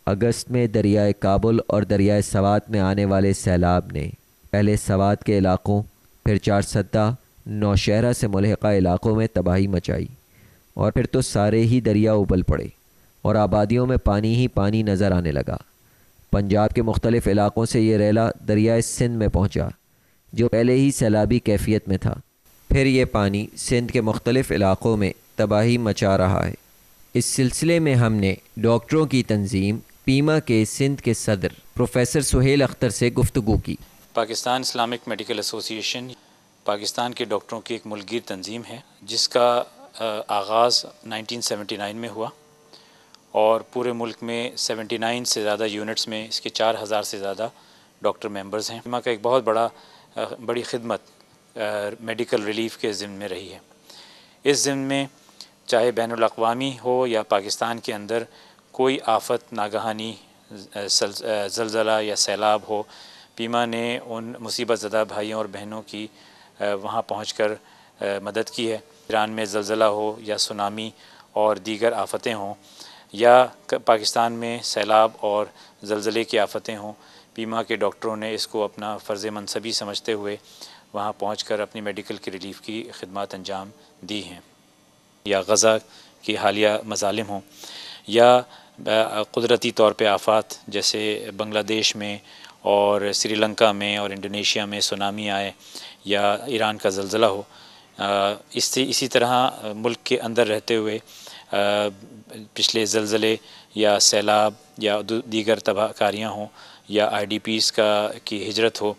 اگست میں دریائے کابل اور دریائے سوات میں آنے والے سیلاب نے پہلے سوات کے علاقوں، پھر چارسدہ، نوشہرہ سے ملحقہ علاقوں میں تباہی مچائی، اور پھر تو سارے ہی دریا ابل پڑے اور آبادیوں میں پانی ہی پانی نظر آنے لگا۔ پنجاب کے مختلف علاقوں سے یہ ریلا دریائے سندھ میں پہنچا جو پہلے ہی سیلابی کیفیت میں تھا۔ پھر یہ پانی سندھ کے مختلف علاقوں میں تباہی مچا رہا ہے۔ اس سلسلے میں ہم نے ڈاکٹروں کی تنظیم پیما کے سندھ کے صدر پروفیسر سہیل اختر سے گفتگو کی۔ پاکستان اسلامک میڈیکل ایسوسی ایشن پاکستان کے ڈاکٹروں کی ایک ملک گیر تنظیم ہے جس کا آغاز 1979 میں ہوا اور پورے ملک میں 79 سے زیادہ یونٹس میں اس کے 4000 سے زیادہ ڈاکٹر ممبرز ہیں۔ پیما کا ایک بہت بڑی خدمت میڈیکل ریلیف کے ضمن میں رہی ہے۔ اس ضمن میں چاہے بین الاقوامی ہو یا پاکستان کے اندر کوئی آفت، ناگہانی زلزلہ یا سیلاب ہو، پیما نے ان مصیبت زدہ بھائیوں اور بہنوں کی وہاں پہنچ کر مدد کی ہے۔ ایران میں زلزلہ ہو یا سونامی اور دیگر آفتیں ہوں یا پاکستان میں سیلاب اور زلزلے کی آفتیں ہوں، پیما کے ڈاکٹروں نے اس کو اپنا فرض منصبی سمجھتے ہوئے وہاں پہنچ کر اپنی میڈیکل کی ریلیف کی خدمات انجام دی ہیں۔ یا غزہ کی حالیہ مظالم ہوں یا قدرتی طور پہ آفات جیسے بنگلہ دیش میں اور سری لنکا میں اور انڈونیشیا میں سونامی آئے یا ایران کا زلزلہ ہو، اسی طرح ملک کے اندر رہتے ہوئے پچھلے زلزلے یا سیلاب یا دیگر تباہ کاریاں ہوں یا IDPs کی ہجرت ہو،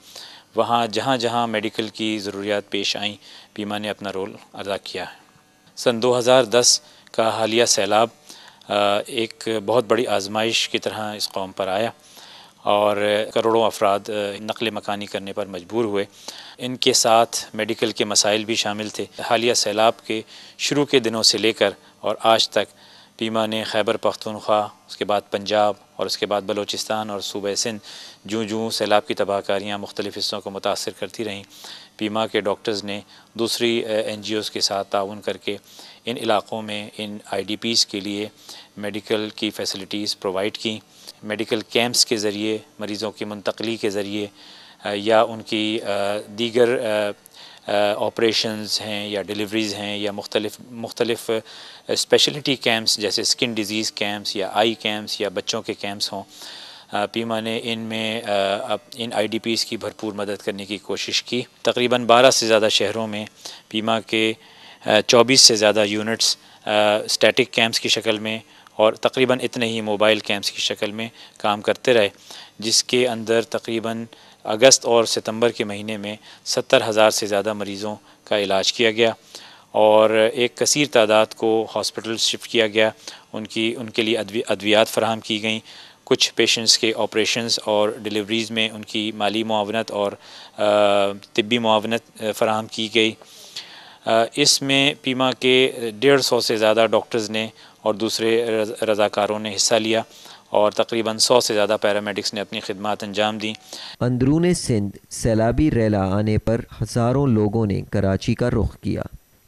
وہاں جہاں جہاں میڈیکل کی ضروریات پیش آئیں، پیما نے اپنا رول ادا کیا ہے۔ سن 2010 کا حالیہ سیلاب ایک بہت بڑی آزمائش کی طرح اس قوم پر آیا اور کروڑوں افراد نقل مکانی کرنے پر مجبور ہوئے۔ ان کے ساتھ میڈیکل کے مسائل بھی شامل تھے۔ حالیہ سیلاب کے شروع کے دنوں سے لے کر اور آج تک پیما نے خیبر پختونخوا، اس کے بعد پنجاب اور اس کے بعد بلوچستان اور صوبہ سندھ جوں سیلاب کی تباہ کاریاں مختلف حصوں کو متاثر کرتی رہیں، پیما کے ڈاکٹرز نے دوسری NGOs کے ساتھ تعاون کر کے ان علاقوں میں ان IDPs کے لیے میڈیکل کی فیسلٹیز پرووائڈ کی۔ میڈیکل کیمپس کے ذریعے، مریضوں کی منتقلی کے ذریعے یا ان کی دیگر آپریشنز ہیں یا ڈیلیوریز ہیں یا مختلف اسپیشلٹی کیمپس جیسے اسکن ڈیزیز کیمپس یا آئی کیمپس یا بچوں کے کیمپس ہوں، پیما نے ان میں ان IDPs کی بھرپور مدد کرنے کی کوشش کی۔ تقریباً 12 سے زیادہ شہروں میں پیما کے 24 سے زیادہ یونٹس اسٹیٹک کیمپس کی شکل میں اور تقریباً اتنے ہی موبائل کیمپس کی شکل میں کام کرتے رہے، جس کے اندر تقریباً اگست اور ستمبر کے مہینے میں 70,000 سے زیادہ مریضوں کا علاج کیا گیا اور ایک کثیر تعداد کو ہاسپٹل شفٹ کیا گیا۔ ان کے لیے ادویات فراہم کی گئیں، کچھ پیشنٹس کے آپریشنز اور ڈیلیوریز میں ان کی مالی معاونت اور طبی معاونت فراہم کی گئی۔ اس میں پیما کے 150 سے زیادہ ڈاکٹرز نے اور دوسرے رضاکاروں نے حصہ لیا اور تقریباً 100 سے زیادہ پیرامیڈکس نے اپنی خدمات انجام دیں۔ اندرون سندھ سیلابی ریلا آنے پر ہزاروں لوگوں نے کراچی کا رخ کیا۔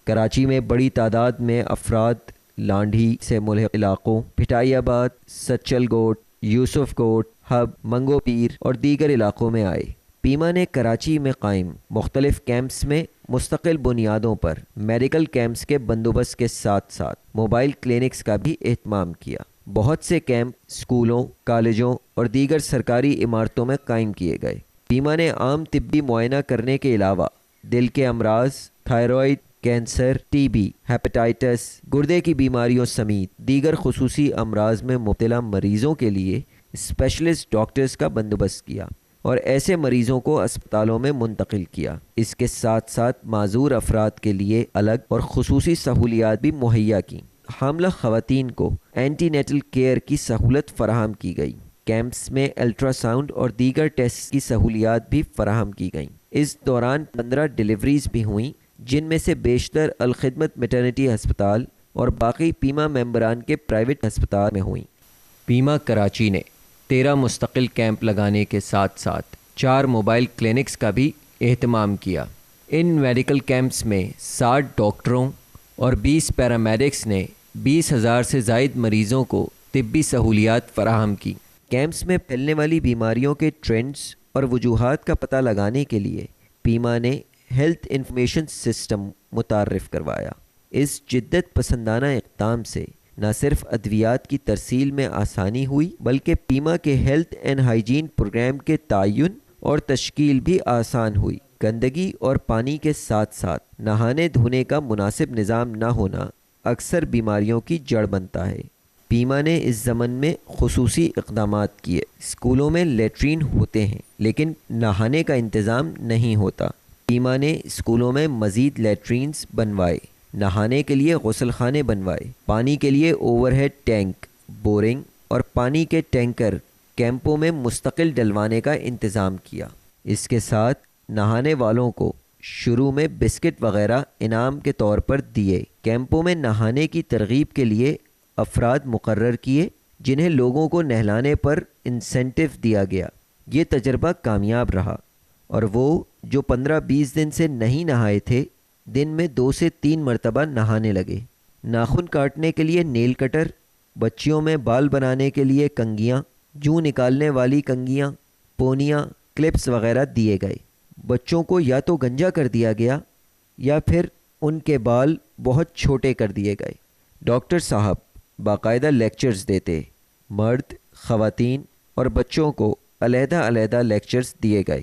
کراچی میں بڑی تعداد میں افراد لانڈھی سے ملحق علاقوں، پٹائی آباد، سچل کوٹ، یوسف کوٹ، ہب، منگو پیر اور دیگر علاقوں میں آئے۔ پیما نے کراچی میں قائم مختلف کیمپس میں مستقل بنیادوں پر میڈیکل کیمپس کے بندوبست کے ساتھ ساتھ موبائل کلینکس کا بھی اہتمام کیا۔ بہت سے کیمپ اسکولوں، کالجوں اور دیگر سرکاری عمارتوں میں قائم کیے گئے۔ پیما نے عام طبی معائنہ کرنے کے علاوہ دل کے امراض، تھائرائیڈ، کینسر، TB، ہیپاٹائٹس، گردے کی بیماریوں سمیت دیگر خصوصی امراض میں مبتلا مریضوں کے لیے اسپیشلسٹ ڈاکٹرز کا بندوبست کیا اور ایسے مریضوں کو اسپتالوں میں منتقل کیا۔ اس کے ساتھ ساتھ معذور افراد کے لیے الگ اور خصوصی سہولیات بھی مہیا کیں۔ حاملہ خواتین کو اینٹی نیٹل کیئر کی سہولت فراہم کی گئی۔ کیمپس میں الٹرا ساؤنڈ اور دیگر ٹیسٹ کی سہولیات بھی فراہم کی گئیں۔ اس دوران 15 ڈیلیوریز بھی ہوئیں، جن میں سے بیشتر الخدمت میٹرنٹی ہسپتال اور باقی پیما ممبران کے پرائیویٹ ہسپتال میں ہوئیں۔ پیما کراچی نے 13 مستقل کیمپ لگانے کے ساتھ ساتھ 4 موبائل کلینکس کا بھی اہتمام کیا۔ ان میڈیکل کیمپس میں 60 ڈاکٹروں اور 20 پیرامیڈکس نے 20,000 سے زائد مریضوں کو طبی سہولیات فراہم کی۔ کیمپس میں پھیلنے والی بیماریوں کے ٹرینڈز اور وجوہات کا پتہ لگانے کے لیے پیما نے ہیلتھ انفارمیشن سسٹم متعارف کروایا۔ اس جدت پسندانہ اقدام سے نہ صرف ادویات کی ترسیل میں آسانی ہوئی بلکہ پیما کے ہیلتھ اینڈ ہائیجین پروگرام کے تعین اور تشکیل بھی آسان ہوئی۔ گندگی اور پانی کے ساتھ ساتھ نہانے دھونے کا مناسب نظام نہ ہونا اکثر بیماریوں کی جڑ بنتا ہے۔ پیما نے اس ضمن میں خصوصی اقدامات کیے۔ اسکولوں میں لیٹرین ہوتے ہیں لیکن نہانے کا انتظام نہیں ہوتا۔ پیما نے اسکولوں میں مزید لیٹرینز بنوائے، نہانے کے لیے غسل خانے بنوائے، پانی کے لیے اوور ہیڈ ٹینک، بورنگ اور پانی کے ٹینکر کیمپوں میں مستقل ڈلوانے کا انتظام کیا۔ اس کے ساتھ نہانے والوں کو شروع میں بسکٹ وغیرہ انعام کے طور پر دیے۔ کیمپوں میں نہانے کی ترغیب کے لیے افراد مقرر کیے جنہیں لوگوں کو نہلانے پر انسینٹیو دیا گیا۔ یہ تجربہ کامیاب رہا اور وہ جو 15-20 دن سے نہیں نہائے تھے دن میں 2 سے 3 مرتبہ نہانے لگے۔ ناخن کاٹنے کے لیے نیل کٹر، بچیوں میں بال بنانے کے لیے کنگھیاں، جوں نکالنے والی کنگھیاں، پونیاں، کلپس وغیرہ دیے گئے۔ بچوں کو یا تو گنجا کر دیا گیا یا پھر ان کے بال بہت چھوٹے کر دیے گئے۔ ڈاکٹر صاحب باقاعدہ لیکچرز دیتے۔ مرد، خواتین اور بچوں کو علیحدہ علیحدہ لیکچرز دیے گئے۔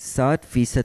60%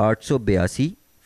882,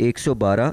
112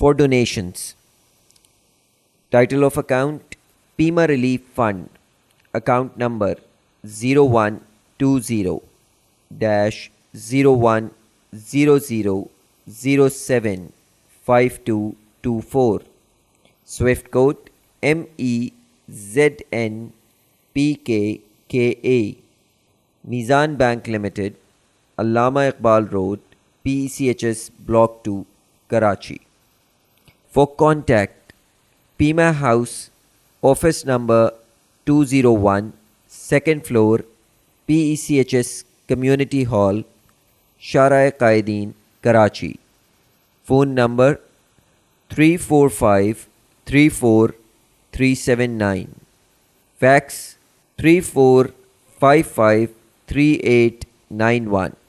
For donations, title of account Pima Relief Fund, account number 0120-0100075224, Swift code MEZNPKKA, Mizan Bank Limited, Allama Iqbal Road, PECHS Block 2, Karachi. For contact, Pima House, office number 201, second floor, PECHS Community Hall, Shara-e-Qaideen, Karachi. Phone number 34534379. Fax 34553891.